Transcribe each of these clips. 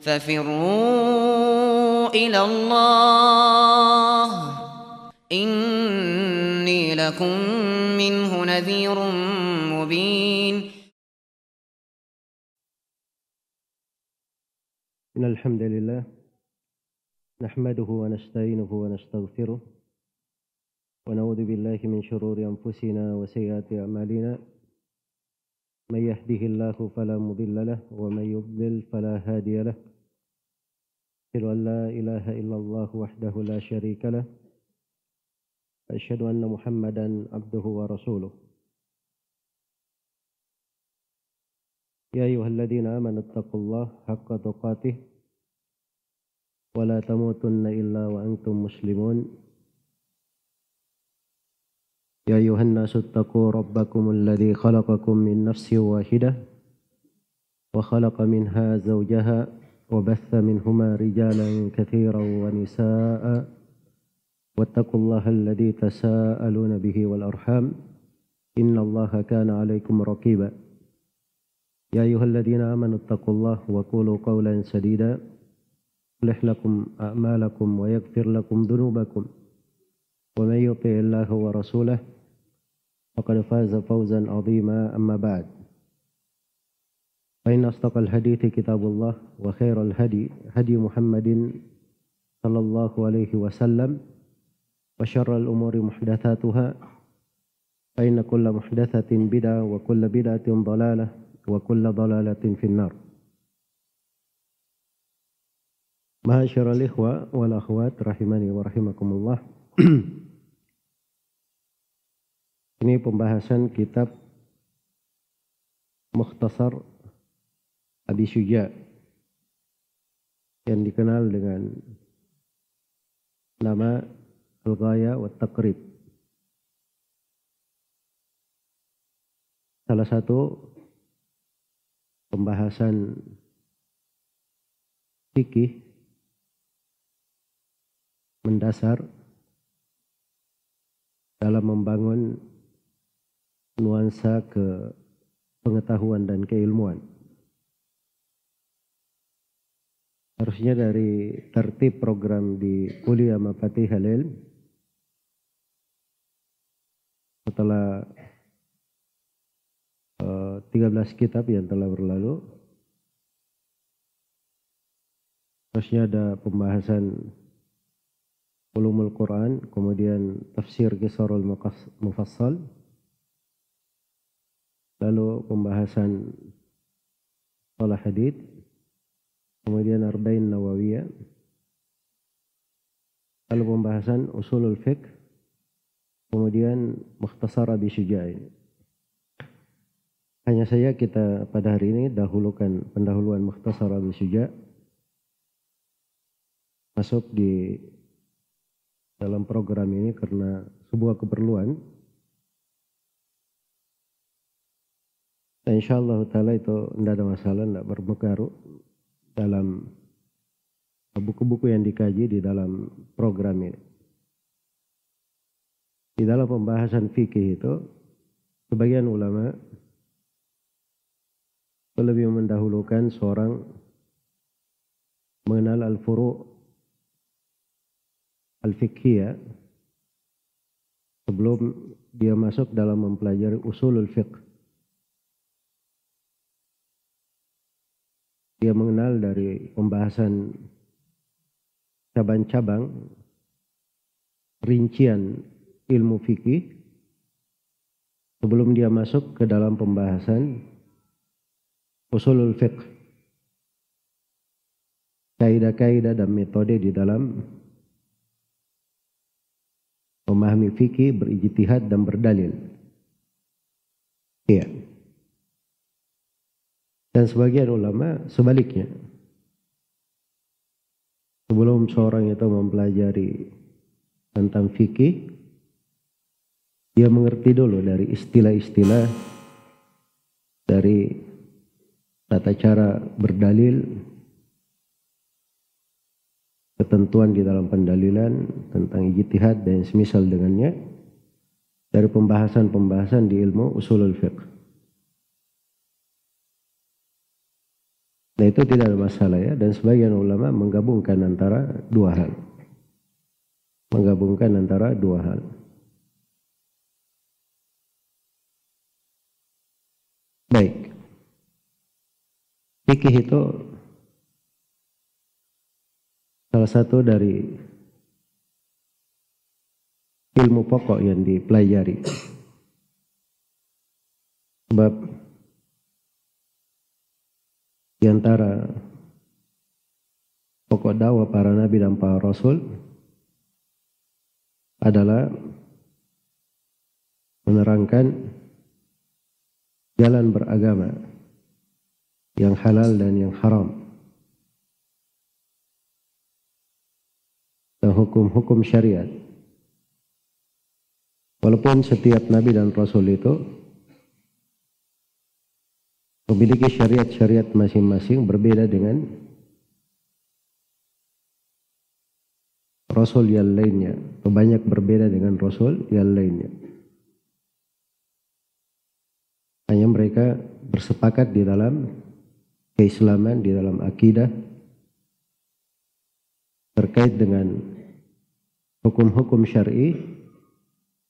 ففروا إلى الله إني لكم منه نذير مبين. إن الحمد لله نحمده ونستعينه ونستغفره ونعوذ بالله من شرور أنفسنا وسيئات أعمالنا من يهده الله فلا مضل له ومن يضلل فلا هادي له أشهد أن لا إله إلا الله وحده لا شريك له أشهد أن محمدا عبده ورسوله يا أيها الذين آمنوا اتقوا الله حق تقاته ولا تموتن إلا وأنتم مسلمون يا أيها الناس اتقوا ربكم الذي خلقكم من نفس واحدة وخلق منها زوجها وبث منهما رجالا كثيرا ونساء واتقوا الله الذي تساءلون به والأرحام إن الله كان عليكم رقيبا يا أيها الذين آمنوا اتقوا الله وقولوا قولا سديدا يصلح لكم أعمالكم ويغفر لكم ذنوبكم ومن يطع الله ورسوله فقد فاز فوزا عظيما. أما بعد فإن أصدق الحديث كتاب الله وخير الهدي هدي محمد صلى الله عليه وسلم وشر الأمور محدثاتها فإن كل محدثة بدعة وكل بدعة ضلالة وكل ضلالة في النار. Ma'asyiral ikhwa wal akhwat rahimani wa rahimakumullah. Ini pembahasan kitab Mukhtasar Abi Syuja yang dikenal dengan nama Al-Ghaya wa Taqrib. Salah satu pembahasan fikih mendasar dalam membangun nuansa ke pengetahuan dan keilmuan. Harusnya dari tertib program di Kuliah Mafatihul Ilm setelah 13 kitab yang telah berlalu, harusnya ada pembahasan Ulumul Quran, kemudian tafsir Qisarul Mufassal, lalu pembahasan Shalah Hadith, kemudian Arba'in Nawawiyah, lalu pembahasan Usulul Fiqh, kemudian Mukhtasar Abi Syuja. Hanya saja kita pada hari ini dahulukan pendahuluan Mukhtasar Abi Syuja masuk di dalam program ini karena sebuah keperluan. Dan insyaallah ta'ala itu tidak ada masalah, tidak berpengaruh dalam buku-buku yang dikaji di dalam program ini. Di dalam pembahasan fikih itu, sebagian ulama lebih mendahulukan seorang mengenal al-furu' al-fiqhiyah sebelum dia masuk dalam mempelajari usulul fiqh. Dia mengenal dari pembahasan cabang-cabang rincian ilmu fikih sebelum dia masuk ke dalam pembahasan usulul fiqh. Kaidah-kaidah dan metode di dalam memahami fikih, berijtihad dan berdalil. Iya. Dan sebagian ulama sebaliknya. Sebelum seorang itu mempelajari tentang fikih, dia mengerti dulu dari istilah-istilah, dari tata cara berdalil, ketentuan di dalam pendalilan tentang ijtihad dan semisal dengannya, dari pembahasan-pembahasan di ilmu usulul fiqh. Nah itu tidak ada masalah ya. Dan sebagian ulama menggabungkan antara dua hal. Menggabungkan antara dua hal. Baik. Fikih itu salah satu dari ilmu pokok yang dipelajari. Sebab di antara pokok dakwah para nabi dan para rasul adalah menerangkan jalan beragama yang halal dan yang haram, dan hukum-hukum syariat. Walaupun setiap nabi dan rasul itu memiliki syariat-syariat masing-masing berbeda dengan rasul yang lainnya, atau banyak berbeda dengan rasul yang lainnya. Hanya mereka bersepakat di dalam keislaman, di dalam akidah terkait dengan hukum-hukum syar'i.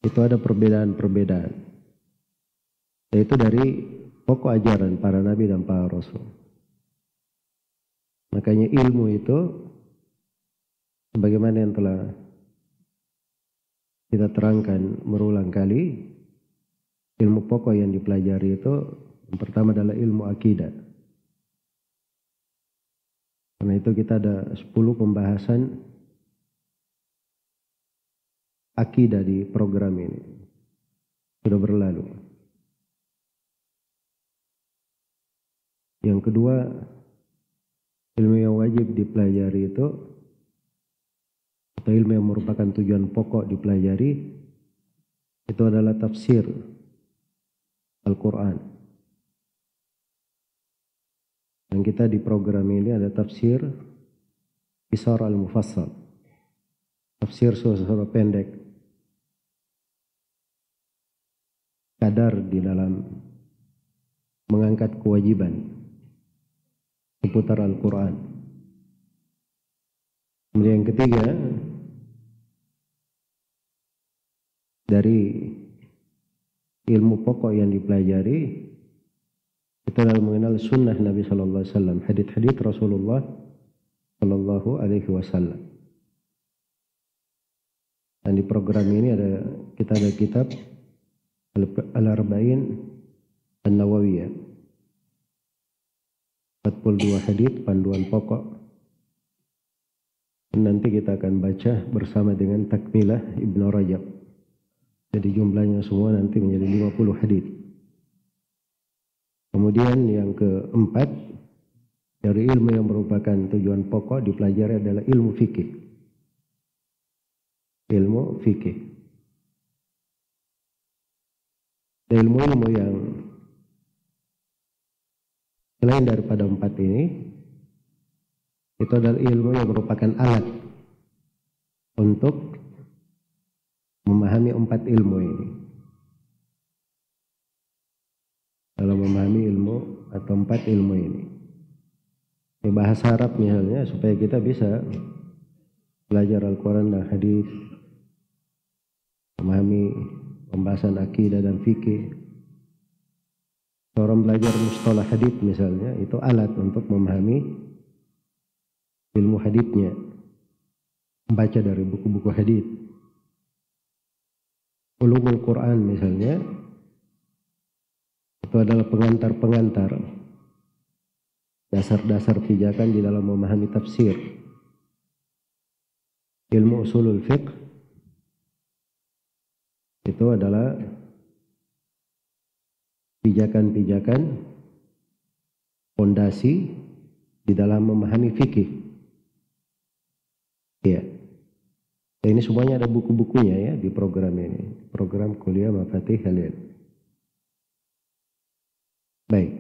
Itu ada perbedaan-perbedaan, yaitu dari pokok ajaran para nabi dan para rasul. Makanya ilmu itu, sebagaimana yang telah kita terangkan berulang kali, ilmu pokok yang dipelajari itu yang pertama adalah ilmu akidah. Karena itu kita ada 10 pembahasan akidah di program ini. Sudah berlalu. Yang kedua, ilmu yang wajib dipelajari itu, atau ilmu yang merupakan tujuan pokok dipelajari, itu adalah tafsir Al-Quran. Dan kita di program ini ada tafsir Qisar Al-Mufassal, tafsir surah-surah pendek, kadar di dalam mengangkat kewajiban seputar Al-Quran. Kemudian yang ketiga, dari ilmu pokok yang dipelajari itu adalah mengenal sunnah Nabi Sallallahu Alaihi Wasallam, hadits-hadits Rasulullah Sallallahu Alaihi Wasallam. Dan di program ini kita ada kitab Al-Arba'in An-Nawawiyah, 42 hadits panduan pokok. Nanti kita akan baca bersama dengan takmilah Ibnu Rajab. Jadi jumlahnya semua nanti menjadi 50 hadits. Kemudian yang keempat, dari ilmu yang merupakan tujuan pokok dipelajari adalah ilmu fikih. Ilmu fikih. Ilmu-ilmu yang selain daripada empat ini, itu adalah ilmu yang merupakan alat untuk memahami empat ilmu ini. Dalam memahami ilmu atau empat ilmu ini. Di bahasa Arab misalnya, supaya kita bisa belajar Al-Quran dan hadis, memahami pembahasan akidah dan fikih. Seorang belajar mustalah hadis misalnya, itu alat untuk memahami ilmu hadisnya. Membaca dari buku-buku hadis. Ulumul Quran misalnya, itu adalah pengantar-pengantar, dasar-dasar pijakan di dalam memahami tafsir. Ilmu usulul fiqh itu adalah pijakan-pijakan fondasi di dalam memahami fikih. Ya. Ini semuanya ada buku-bukunya ya di program ini. Program kuliah Mafatih Al-Ilm. Baik.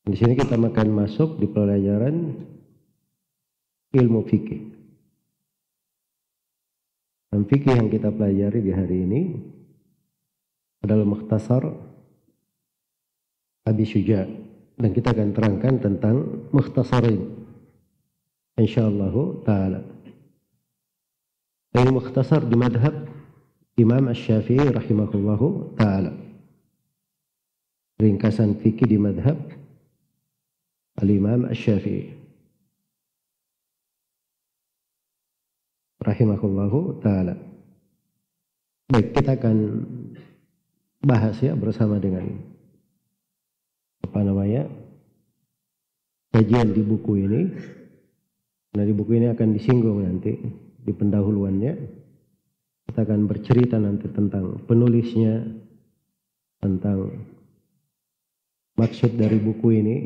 Di sini kita akan masuk di pelajaran ilmu fikih. Dan fikih yang kita pelajari di hari ini adalah Mukhtasar Abi Syuja dan kita akan terangkan tentang mukhtasarin insyaallah taala. Ini mukhtasar di madhab Imam Asy-Syafi'i rahimahullahu taala. Ringkasan fikih di madhab Al-Imam Asy-Syafi'i rahimahullahu taala. Baik, kita akan bahas ya bersama dengan kajian di buku ini. Nah, di buku ini akan disinggung nanti di pendahuluannya. Kita akan bercerita nanti tentang penulisnya, tentang maksud dari buku ini.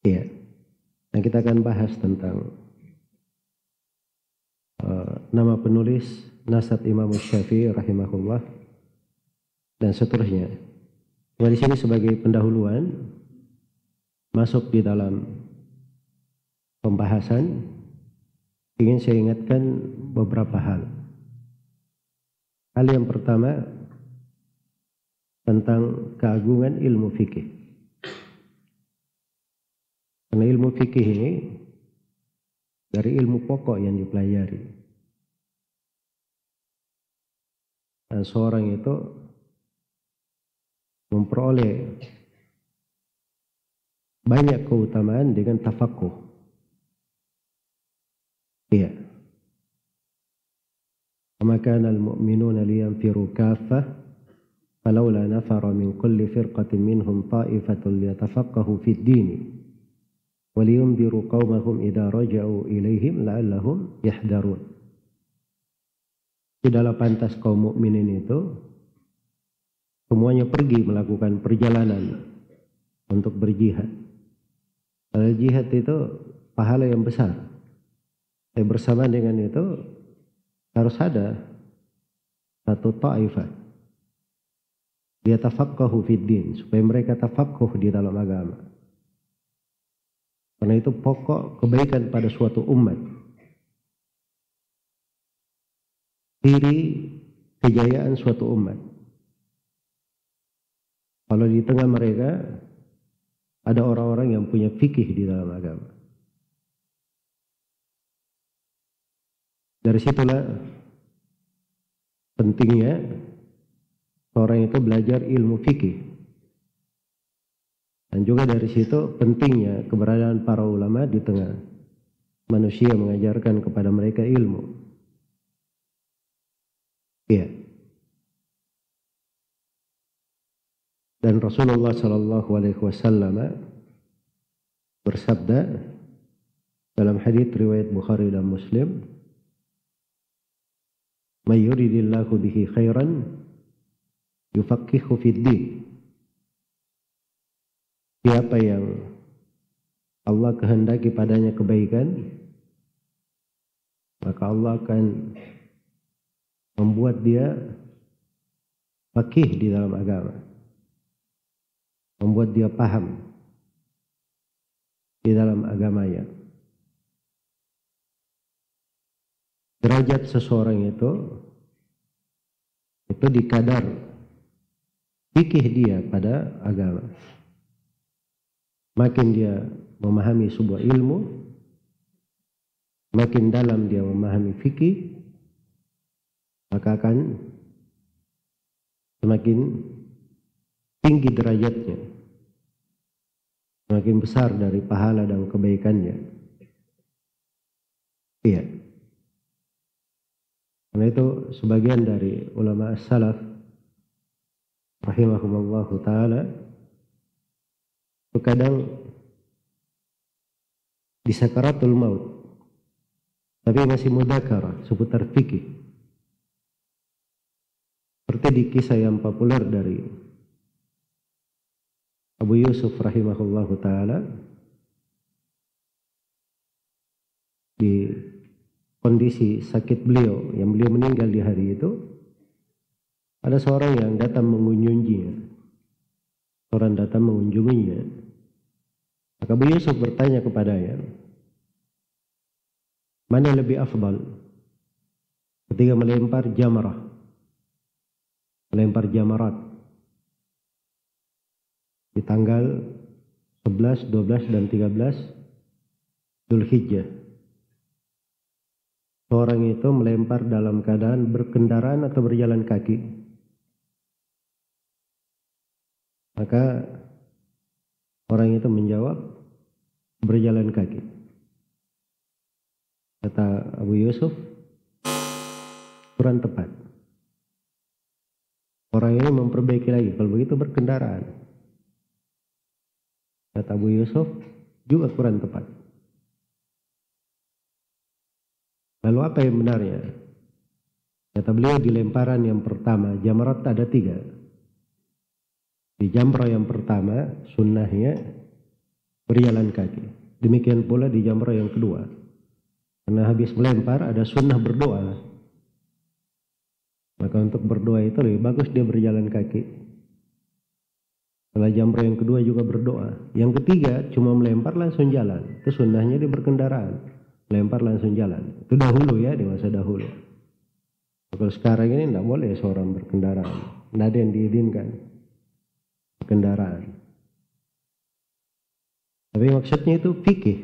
Ya. Dan kita akan bahas tentang nama penulis, nasab Imam Syafi'i rahimahullah, dan seterusnya. Cuma di sini sebagai pendahuluan, masuk di dalam pembahasan, ingin saya ingatkan beberapa hal. Hal yang pertama tentang keagungan ilmu fikih. Karena ilmu fikih ini dari ilmu pokok yang dipelajari. Dan seorang itu memperoleh banyak keutamaan dengan tafaqquh. Iya. Wa kana al-mu'minuna liyanfiru kaffah falawla nafara min kulli firqatin minhum ta'ifatun liyatafaqahu fid din wa liyunziru qaumahum idza raja'u ilaihim la'allahum yahdarun. Tidaklah pantas kaum mukminin itu semuanya pergi melakukan perjalanan untuk berjihad. Karena jihad itu pahala yang besar. Dan bersama dengan itu harus ada satu ta'ifah. Dia tafaqahu fid din, supaya mereka tafaqquh di dalam agama. Karena itu pokok kebaikan pada suatu umat. Ciri kejayaan suatu umat. Kalau di tengah mereka ada orang-orang yang punya fikih di dalam agama. Dari situlah pentingnya orang itu belajar ilmu fikih. Dan juga dari situ pentingnya keberadaan para ulama di tengah manusia mengajarkan kepada mereka ilmu. Iya. Dan Rasulullah sallallahu alaihi wasallam bersabda dalam hadis riwayat Bukhari dan Muslim, "May yuridillahu bihi khairan yufaqihu fid din." Siapa yang Allah kehendaki padanya kebaikan, maka Allah akan membuat dia faqih di dalam agama, membuat dia paham di dalam agamanya. Derajat seseorang itu dikadar fikih dia pada agama. Makin dia memahami sebuah ilmu, makin dalam dia memahami fikih, maka akan semakin tinggi derajatnya, semakin besar dari pahala dan kebaikannya. Iya. Karena itu sebagian dari ulama as-salaf rahimahumullahu ta'ala kadang di sakaratul maut tapi masih mudzakarah seputar fikih. Seperti di kisah yang populer dari Abu Yusuf rahimahullahu ta'ala, di kondisi sakit beliau, yang beliau meninggal di hari itu, ada seorang yang datang mengunjunginya. Orang datang mengunjunginya. Maka Abu Yusuf bertanya kepadanya, mana lebih afdal ketika melempar jamarah, melempar jamarat, di tanggal 11, 12, dan 13 Dzulhijjah. Seorang itu melempar dalam keadaan berkendaraan atau berjalan kaki. Maka orang itu menjawab berjalan kaki. Kata Abu Yusuf, kurang tepat. Orang ini memperbaiki lagi, kalau begitu berkendaraan. Kata Abu Yusuf, juga kurang tepat. Lalu apa yang benarnya? Kata beliau, di lemparan yang pertama, jamrat ada 3. Di jamrah yang pertama, sunnahnya berjalan kaki. Demikian pula di jamrah yang kedua. Karena habis melempar, ada sunnah berdoa. Maka untuk berdoa itu lebih bagus dia berjalan kaki. Setelah jamrah yang kedua juga berdoa. Yang ketiga, cuma melempar langsung jalan. Itu sunnahnya dia berkendaraan. Melempar langsung jalan. Itu dahulu ya, di masa dahulu. Kalau sekarang ini tidak boleh seorang berkendaraan. Tidak ada yang diizinkan kendaraan. Tapi maksudnya itu fikih.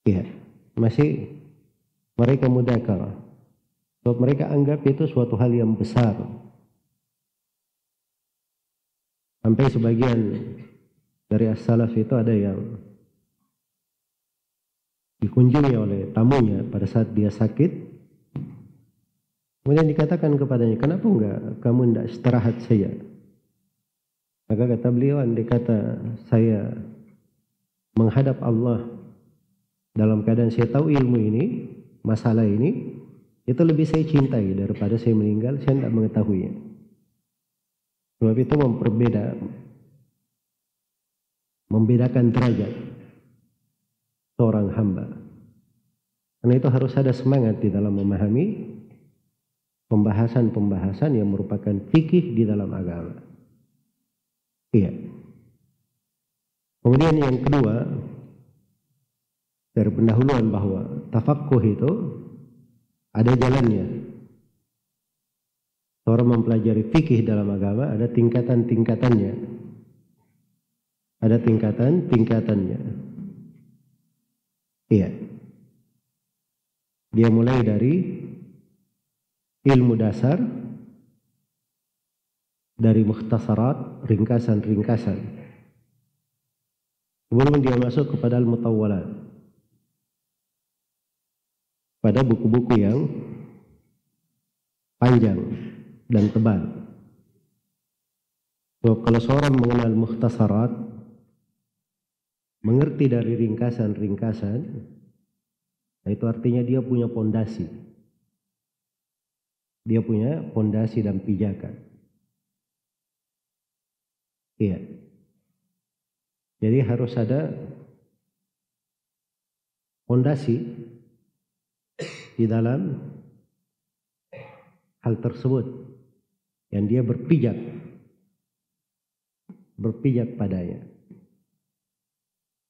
Ya, masih mereka mudzakarah. Sebab mereka anggap itu suatu hal yang besar. Sampai sebagian dari as-salaf itu ada yang dikunjungi oleh tamunya pada saat dia sakit. Kemudian dikatakan kepadanya, kenapa enggak kamu tidak istirahat saja? Maka kata beliau, andai kata saya menghadap Allah dalam keadaan saya tahu ilmu ini, masalah ini, itu lebih saya cintai daripada saya meninggal, saya tidak mengetahuinya. Sebab itu membedakan derajat seorang hamba. Karena itu harus ada semangat di dalam memahami pembahasan-pembahasan yang merupakan fikih di dalam agama. Iya. Kemudian yang kedua, dari pendahuluan bahwa tafaqquh itu ada jalannya. Seorang mempelajari fikih dalam agama ada tingkatan-tingkatannya. Ada tingkatan-tingkatannya. Iya. Dia mulai dari ilmu dasar, dari mukhtasarat, ringkasan-ringkasan. Kemudian dia masuk kepada al-mutawwalat, pada buku-buku yang panjang dan tebal. So, kalau seorang mengenal mukhtasarat, mengerti dari ringkasan-ringkasan, itu artinya dia punya pondasi. Dia punya pondasi dan pijakan. Iya. Jadi harus ada pondasi di dalam hal tersebut yang dia berpijak padanya.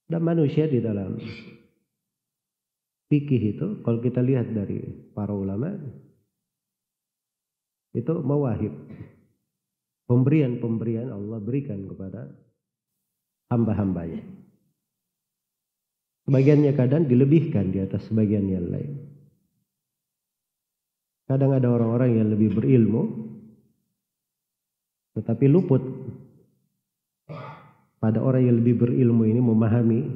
Dan manusia di dalam fikih itu, kalau kita lihat dari para ulama, itu mawahib, pemberian Allah berikan kepada hamba-hambanya. Sebagiannya kadang dilebihkan di atas sebagian yang lain. Kadang ada orang-orang yang lebih berilmu tetapi luput pada orang yang lebih berilmu ini memahami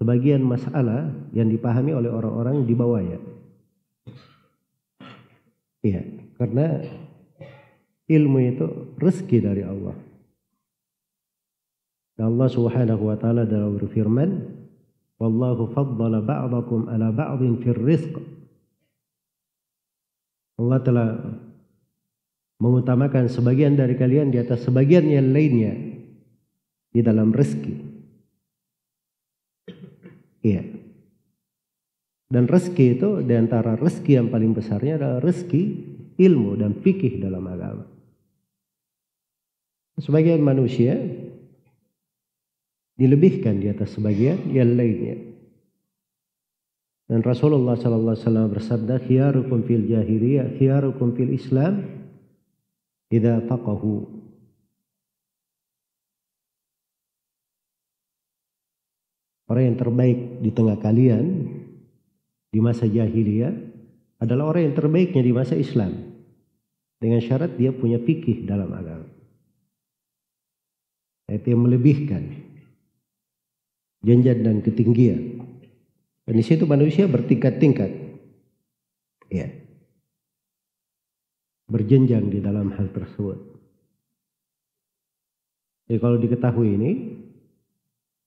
sebagian masalah yang dipahami oleh orang-orang di bawahnya. Iya, karena ilmu itu rezeki dari Allah. Allah Subhanahu wa taala dalam berfirman, "Wallahu faddala ba'dakum 'ala ba'din fir rizq." Allah telah mengutamakan sebagian dari kalian di atas sebagian yang lainnya di dalam rezeki. Iya. Dan rezeki itu di antara rezeki yang paling besarnya adalah rezeki ilmu dan fikih dalam agama. Sebagian manusia dilebihkan di atas sebagian yang lainnya. Dan Rasulullah sallallahu alaihi wasallam bersabda, "Khiyarukum fil jahiliyah, khiyarukum fil Islam idza faqahu." Orang yang terbaik di tengah kalian di masa jahiliyah adalah orang yang terbaiknya di masa Islam. Dengan syarat dia punya fikih dalam agama. Itu yang melebihkan jenjang dan ketinggian. Dan di situ manusia bertingkat-tingkat. Ya. Berjenjang di dalam hal tersebut. Jadi kalau diketahui ini,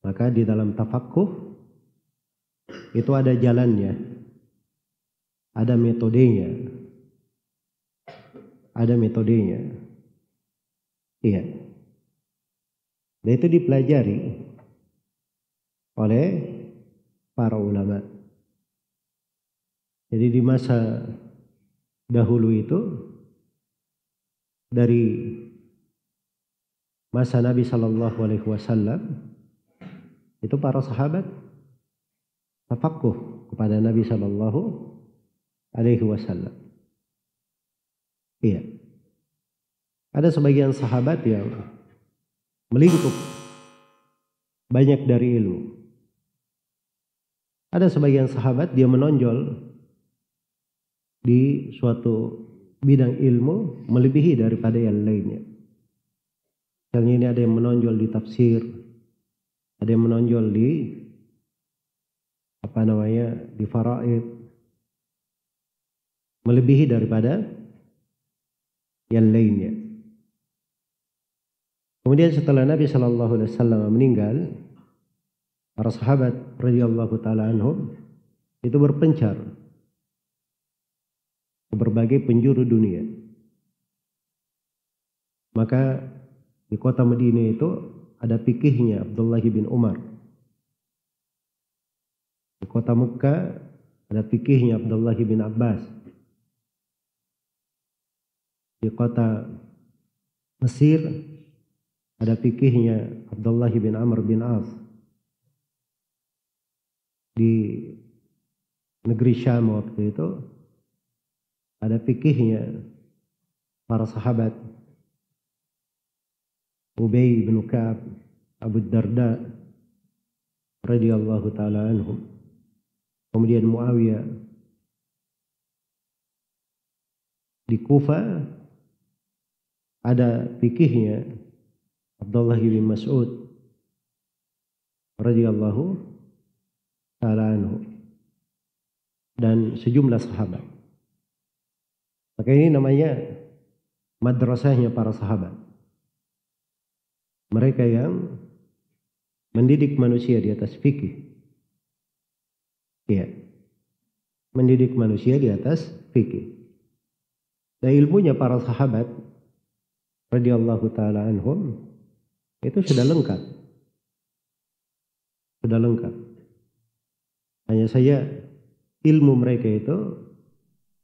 maka di dalam tafaqquh itu ada jalannya, ada metodenya, Iya. Dan itu dipelajari oleh para ulama. Jadi di masa dahulu itu, dari masa Nabi Shallallahu Alaihi Wasallam, itu para sahabat tafaqquh kepada Nabi Shallallahu Alaihi Wasallam. Iya. Ada sebagian sahabat yang melingkup banyak dari ilmu. Ada sebagian sahabat dia menonjol di suatu bidang ilmu melebihi daripada yang lainnya. Misalnya ini ada yang menonjol di tafsir, ada yang menonjol di di faraid, melebihi daripada yang lainnya. Kemudian setelah Nabi Shallallahu Alaihi Wasallam meninggal, para sahabat radhiyallahu taala anhum itu berpencar ke berbagai penjuru dunia. Maka di kota Madinah itu ada fikihnya Abdullah bin Umar. Di kota Mekah ada fikihnya Abdullah bin Abbas. Di kota Mesir ada fikihnya Abdullah bin Amr bin As. Di negeri Syam waktu itu ada fikihnya para sahabat Ubay bin Ka'ab, Abu Darda radhiyallahu taala anhum. Kemudian Muawiyah. Di Kufa ada fikihnya Abdullah bin Mas'ud radhiyallahu ta'ala anhu dan sejumlah sahabat. Maka ini namanya madrasahnya para sahabat. Mereka yang mendidik manusia di atas fikih. Iya. Mendidik manusia di atas fikih. Dan ilmunya para sahabat radhiyallahu ta'ala anhum itu sudah lengkap. Sudah lengkap. Hanya saja ilmu mereka itu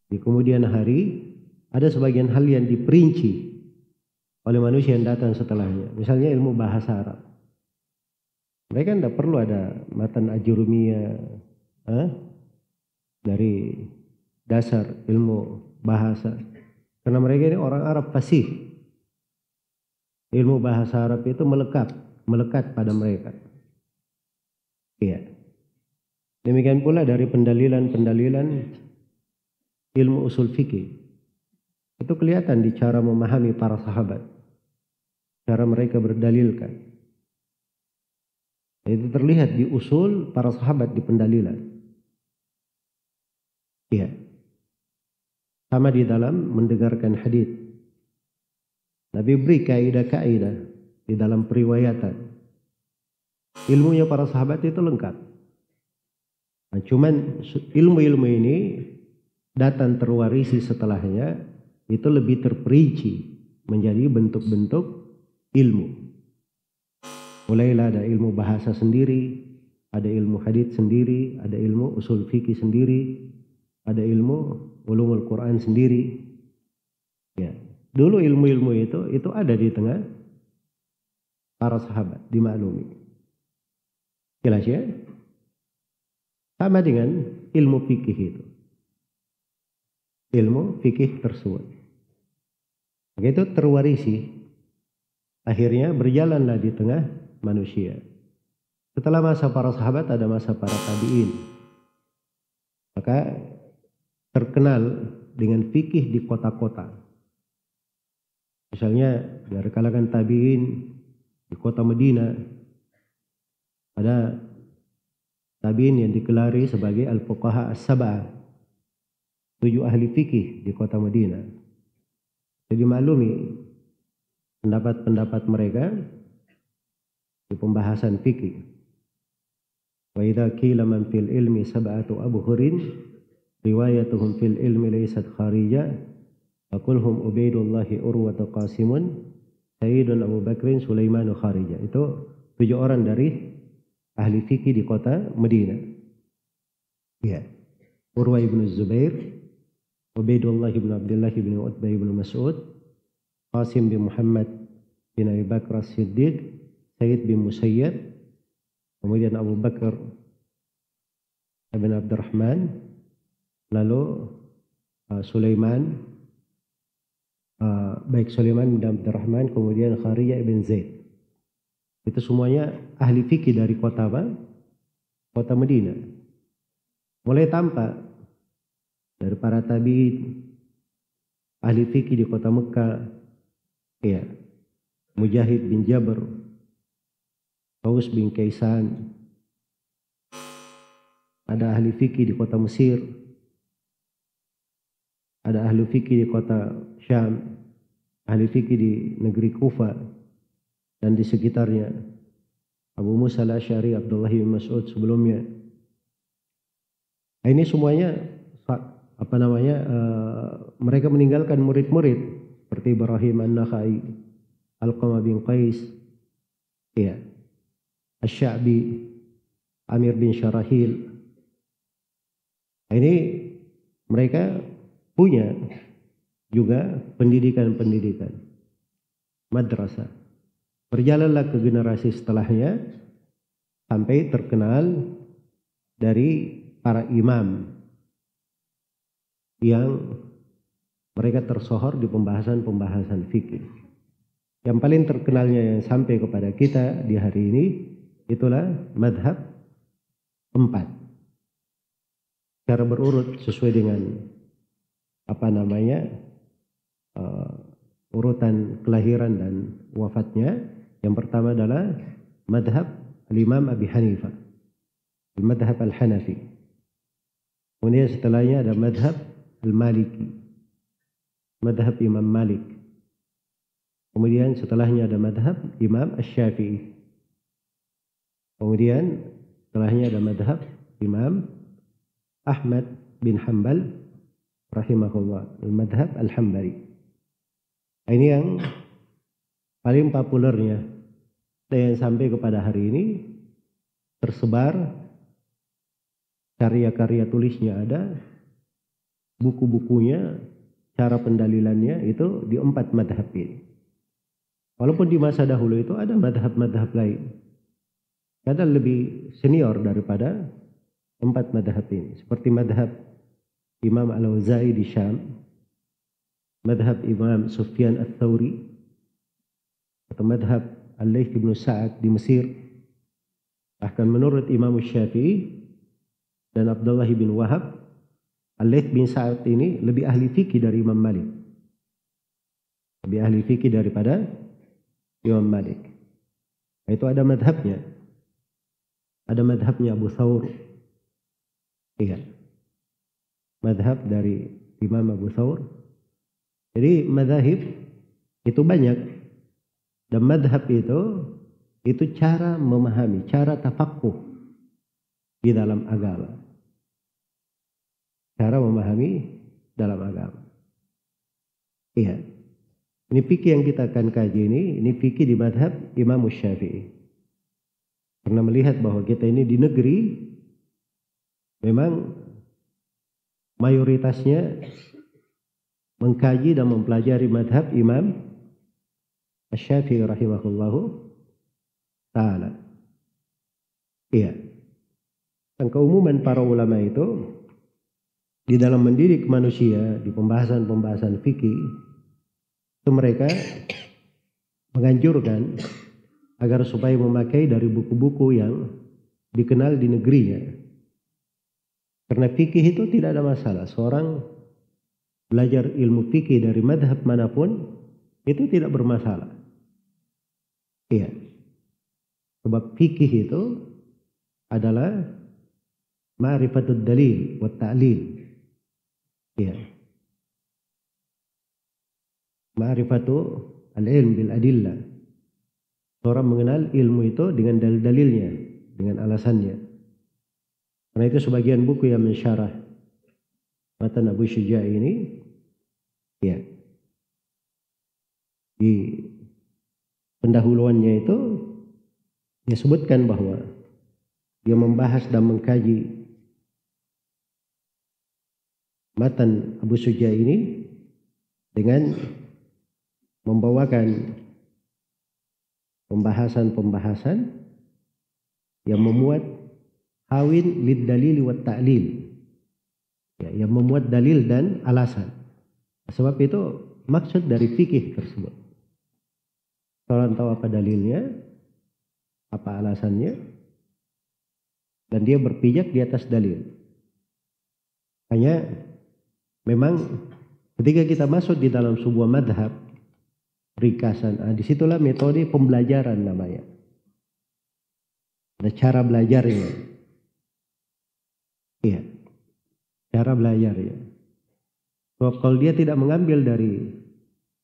di kemudian hari ada sebagian hal yang diperinci oleh manusia yang datang setelahnya. Misalnya ilmu bahasa Arab. Mereka tidak perlu ada matan ajurumiyah dari dasar ilmu bahasa. Karena mereka ini orang Arab fasih. Ilmu bahasa Arab itu melekat pada mereka. Iya. Demikian pula dari pendalilan ilmu usul fikih. Itu kelihatan di cara memahami para sahabat. Cara mereka berdalilkan. Itu terlihat di usul para sahabat di pendalilan. Iya. Sama di dalam mendengarkan hadis. Nabi beri kaidah-kaidah di dalam periwayatan. Ilmunya para sahabat itu lengkap. Nah, cuman ilmu-ilmu ini datang terwarisi setelahnya itu lebih terperinci menjadi bentuk-bentuk ilmu. Mulailah ada ilmu bahasa sendiri, ada ilmu hadits sendiri, ada ilmu usul fikih sendiri, ada ilmu ulumul Quran sendiri. Ya, dulu ilmu-ilmu itu ada di tengah para sahabat, dimaklumi. Jelas ya? Sama dengan ilmu fikih itu. Ilmu fikih tersebut. Begitu terwarisi. Akhirnya berjalanlah di tengah manusia. Setelah masa para sahabat ada masa para tabi'in. Maka terkenal dengan fikih di kota-kota. Misalnya dari kalangan tabi'in di kota Madinah ada tabi'in yang digelari sebagai al-fuqaha as-sab'ah, 7 ahli fikih di kota Madinah. Jadi maklumi pendapat-pendapat mereka di pembahasan fikih. Wa idza qila man fil ilmi sab'atu abhurin riwayatuhum fil ilmi laysat kharija wa kulhum Ubaidullah Urwa Qasimun Sayyidun Abu Bakrin Sulaiman kharija. Itu 7 orang dari ahli fikih di kota Madinah. Ya. Urwa ibn Zubair, Ubaidullah ibn Abdullah ibn Utbah ibn Mas'ud, Qasim bin Muhammad bin Abi Bakr As-Siddiq, Sayyid bin Musayyad, kemudian Abu Bakar bin Abdurrahman, lalu Sulaiman, Sulaiman bin Abdurrahman, kemudian Kharijah bin Zaid. Itu semuanya ahli fikih dari kota apa? Kota Madinah. Mulai tampak dari para tabi'in, ahli fikih di kota Mekah, ya, Mujahid bin Jabr, Taus bin Kaisan, ada ahli fikih di kota Mesir, ada ahli fikih di kota Syam, ahli fikih di negeri Kufa dan di sekitarnya, Abu Musa al-Asy'ari, Abdullah bin Mas'ud sebelumnya. Ini semuanya mereka meninggalkan murid-murid seperti Ibrahim an-Nakhai, Alqamah bin Qais, ya, Asy-Sya'bi, Amir bin Syarahil. Ini mereka punya juga pendidikan-pendidikan madrasah. Berjalanlah ke generasi setelahnya sampai terkenal dari para imam yang mereka tersohor di pembahasan-pembahasan fikih. Yang paling terkenalnya yang sampai kepada kita di hari ini itulah madhab 4. Secara berurut sesuai dengan urutan kelahiran dan wafatnya. Yang pertama adalah madhab al-Imam Abi Hanifah, madhab al-Hanafi. Kemudian setelahnya ada madhab al-Maliki, madhab Imam Malik. Kemudian setelahnya ada madhab Imam Asy-Syafi'i. Kemudian setelahnya ada madhab Imam Ahmad bin Hanbal rahimahullah, al-madhab al-Hanbali. Ini yang paling populernya dan yang sampai kepada hari ini tersebar, karya-karya tulisnya ada, buku-bukunya, cara pendalilannya itu di 4 madhab ini. Walaupun di masa dahulu itu ada madhab-madhab lain, kadang lebih senior daripada 4 madhab ini. Seperti madhab Imam Al-Auza'i di Syam, madhab Imam Sufyan Ats-Tsauri, atau madhab Al-Laits bin Sa'ad di Mesir. Bahkan menurut Imam Syafi'i dan Abdullah bin Wahab, Al-Laits bin Sa'ad ini lebih ahli fikih dari Imam Malik. Lebih ahli fikih daripada Imam Malik. Itu ada madhabnya. Ada madhabnya Abu Thawr. Iya. Madhab dari Imam Abu Thawr. Jadi madhab itu banyak. Dan madhab itu cara memahami, cara tafaqquh di dalam agama. Cara memahami dalam agama. Iya. Ini fikih yang kita akan kaji ini fikih di madhab Imam Syafi'i. Karena melihat bahwa kita ini di negeri memang mayoritasnya mengkaji dan mempelajari madhab Imam Asy-Syafi'i rahimahullahu ta'ala. Iya. Dan keumuman para ulama itu di dalam mendidik manusia di pembahasan-pembahasan fikih itu mereka menganjurkan agar supaya memakai dari buku-buku yang dikenal di negerinya. Karena fikih itu tidak ada masalah. Seorang belajar ilmu fikih dari madhab manapun itu tidak bermasalah. Iya. Sebab fikih itu adalah ma'rifatud dalil wa ta'lil. Iya. Ma'rifatu al-ilm bil adillah. Seorang mengenal ilmu itu dengan dalil-dalilnya, dengan alasannya. Karena itu sebagian buku yang mensyarah matan Abu Syuja' ini, ya, di pendahuluannya itu dia sebutkan bahwa dia membahas dan mengkaji matan Abu Syuja' ini dengan membawakan pembahasan-pembahasan yang memuat hawin lid dalil wa ta'lil, ya, yang memuat dalil dan alasan. Sebab itu maksud dari fikih tersebut. Orang tahu apa dalilnya, apa alasannya, dan dia berpijak di atas dalil. Hanya memang ketika kita masuk di dalam sebuah madhab, ringkasan, disitulah metode pembelajaran namanya. Ada cara belajarnya. Iya, cara belajarnya. So, kalau dia tidak mengambil dari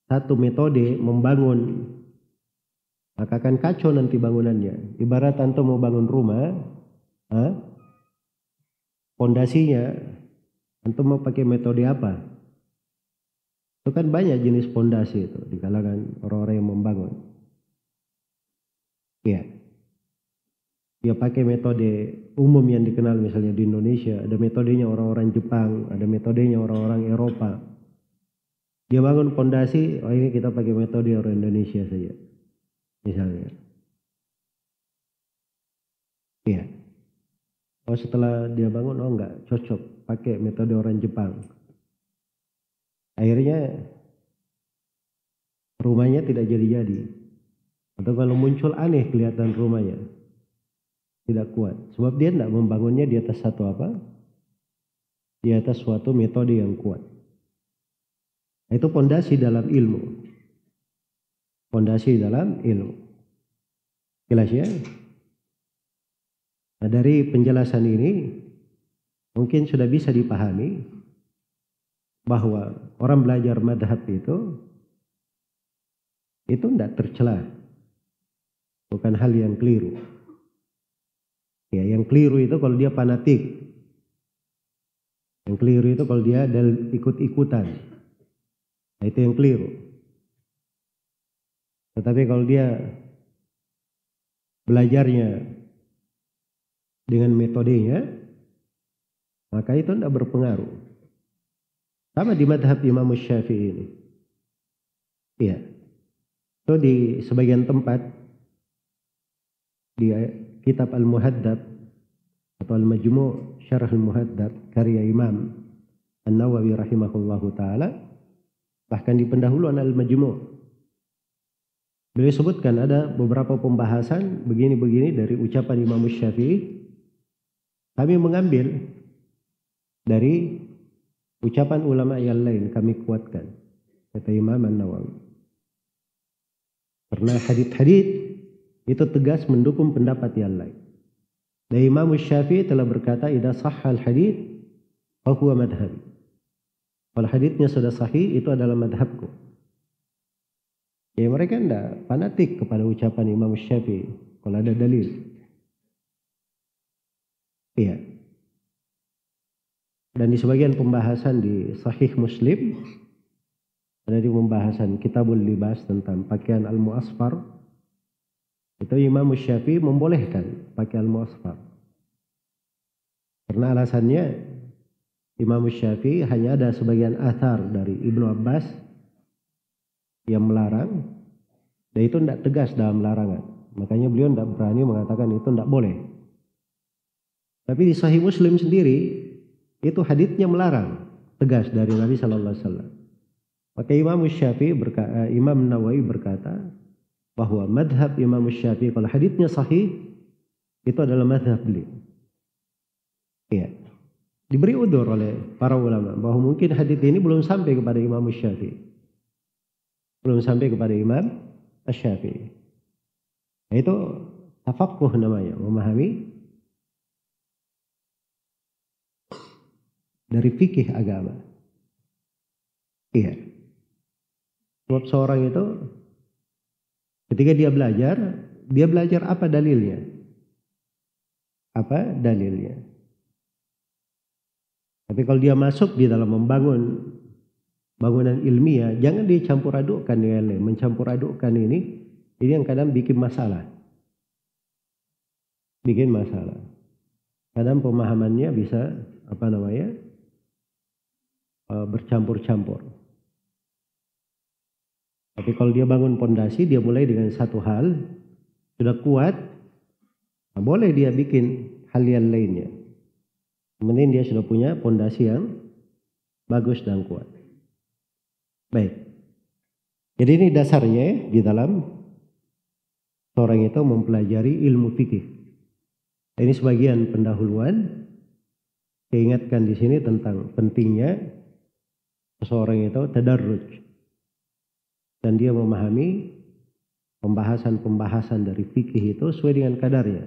satu metode membangun, maka akan kacau nanti bangunannya. Ibarat antum mau bangun rumah, pondasinya antum mau pakai metode apa? Itu kan banyak jenis pondasi itu di kalangan orang-orang yang membangun. Iya. Dia pakai metode umum yang dikenal misalnya di Indonesia, ada metodenya orang-orang Jepang, ada metodenya orang-orang Eropa. Dia bangun pondasi, oh ini kita pakai metode orang Indonesia saja. Misalnya. Iya. Oh setelah dia bangun, oh enggak cocok pakai metode orang Jepang. Akhirnya rumahnya tidak jadi-jadi. Atau kalau muncul aneh kelihatan rumahnya, tidak kuat. Sebab dia tidak membangunnya di atas satu apa? Di atas suatu metode yang kuat. Itu pondasi dalam ilmu. Pondasi dalam ilmu. Jelas ya? Nah, dari penjelasan ini mungkin sudah bisa dipahami bahwa orang belajar madhab itu tidak tercela. Bukan hal yang keliru. Ya, yang keliru itu kalau dia fanatik. Yang keliru itu kalau dia ikut-ikutan. Nah, itu yang keliru. Tetapi kalau dia belajarnya dengan metodenya, maka itu tidak berpengaruh. Sama di madhab Imam Syafi'i ini. Iya. Itu di sebagian tempat di kitab Al-Muhaddab atau Al-Majmu' Syarah Al-Muhaddab karya Imam An-Nawawi rahimahullahu taala, bahkan di pendahuluan Al-Majmu' beliau sebutkan ada beberapa pembahasan begini-begini dari ucapan Imam Syafi'i. Kami mengambil dari ucapan ulama yang lain, kami kuatkan, kata Imam An-Nawawi. Karena hadits-hadits itu tegas mendukung pendapat yang lain. Dan Imam Syafi'i telah berkata, idza sahhal hadits fa huwa madhhabi. Kalau haditsnya sudah sahih, itu adalah madhabku. Ya mereka tidak fanatik kepada ucapan Imam Syafi'i kalau ada dalil. Iya. Dan di sebagian pembahasan di Sahih Muslim, ada di pembahasan Kitabul Libas tentang pakaian al-mu'asfar, itu Imam Syafi'i membolehkan pakai al-mu'asfar. Karena alasannya Imam Syafi'i hanya ada sebagian athar dari Ibnu Abbas yang melarang, dan itu tidak tegas dalam larangan. Makanya beliau tidak berani mengatakan itu tidak boleh. Tapi di Sahih Muslim sendiri, itu haditsnya melarang tegas dari Nabi Sallallahu Alaihi Wasallam. Maka Imam Nawawi berkata bahwa madhab Imam Syafi'i kalau haditsnya sahih Itu adalah mazhab beliau. Iya. Diberi udzur oleh para ulama bahwa mungkin hadis ini belum sampai kepada Imam Syafi'i. Belum sampai kepada Imam Syafi'i. Itu tafaqquh namanya, memahami dari fikih agama. Iya. Sebab seorang itu ketika dia belajar apa dalilnya? Apa dalilnya? Tapi kalau dia masuk di dalam membangun bangunan ilmiah, jangan dicampur adukkan dengan lain. Mencampur adukkan ini yang kadang bikin masalah. Bikin masalah. Kadang pemahamannya bisa bercampur-campur. Tapi kalau dia bangun pondasi, dia mulai dengan satu hal, sudah kuat, boleh dia bikin hal yang lainnya. Yang penting dia sudah punya pondasi yang bagus dan kuat. Baik. Jadi ini dasarnya di dalam seorang itu mempelajari ilmu fikih. Ini sebagian pendahuluan. Saya ingatkan di sini tentang pentingnya seseorang itu tadarruj. Dan dia memahami pembahasan-pembahasan dari fikih itu sesuai dengan kadarnya.